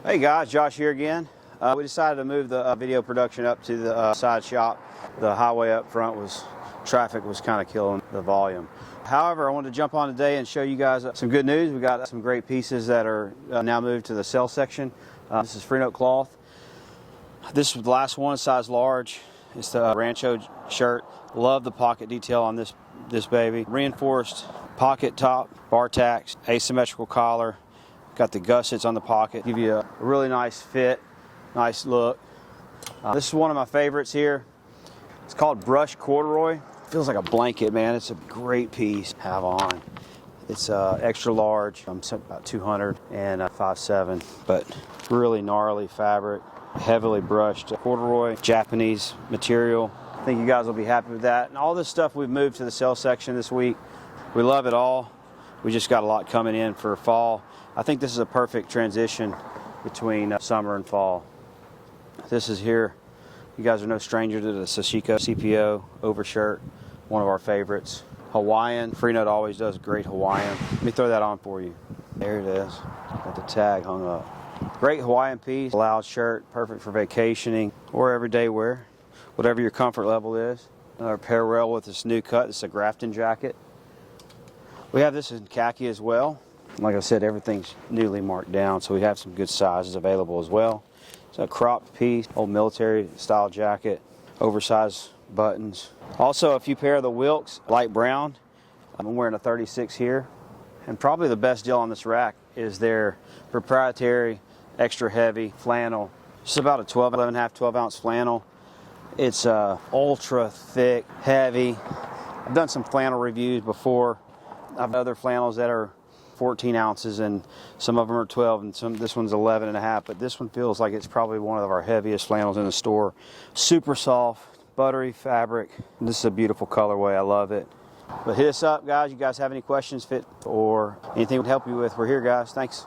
Hey guys, Josh here again. We decided to move the video production up to the side shop. The highway up front traffic was kind of killing the volume. However, I wanted to jump on today and show you guys some good news. We got some great pieces that are now moved to the sale section. This is Freenote cloth. This is the last one, size large. It's the Rancho shirt. Love the pocket detail on this baby. Reinforced pocket top, bar tacks, asymmetrical collar. Got the gussets on the pocket, give you a really nice fit, nice look. This is one of my favorites here. It's called brushed corduroy. Feels like a blanket, man. It's a great piece to have on. It's extra large. I'm about 200 and 5'7", but really gnarly fabric, heavily brushed corduroy, Japanese material. I think you guys will be happy with that. And all this stuff we've moved to the sale section this week. We love it all. We just got a lot coming in for fall. I think this is a perfect transition between summer and fall. This is here. You guys are no stranger to the Sashiko CPO overshirt, one of our favorites. Hawaiian. Freenote always does great Hawaiian. Let me throw that on for you. There it is. Got the tag hung up. Great Hawaiian piece. Loud shirt, perfect for vacationing or everyday wear, whatever your comfort level is. Another parallel with this new cut. It's a Grafton jacket. We have this in khaki as well. Like I said, everything's newly marked down, so we have some good sizes available as well. It's a cropped piece, old military style jacket, oversized buttons. Also a few pair of the Wilkes, light brown. I'm wearing a 36 here. And probably the best deal on this rack is their proprietary extra heavy flannel. It's about a 12 ounce flannel. It's ultra thick, heavy. I've done some flannel reviews before. I've other flannels that are 14 ounces and some of them are 12 and this one's 11 and a half, but this one feels like it's probably one of our heaviest flannels in the store. Super soft, buttery fabric. This is a beautiful colorway. I love it. But hit us up, guys. You guys have any questions, fit, or anything we can help you with, we're here, guys. Thanks.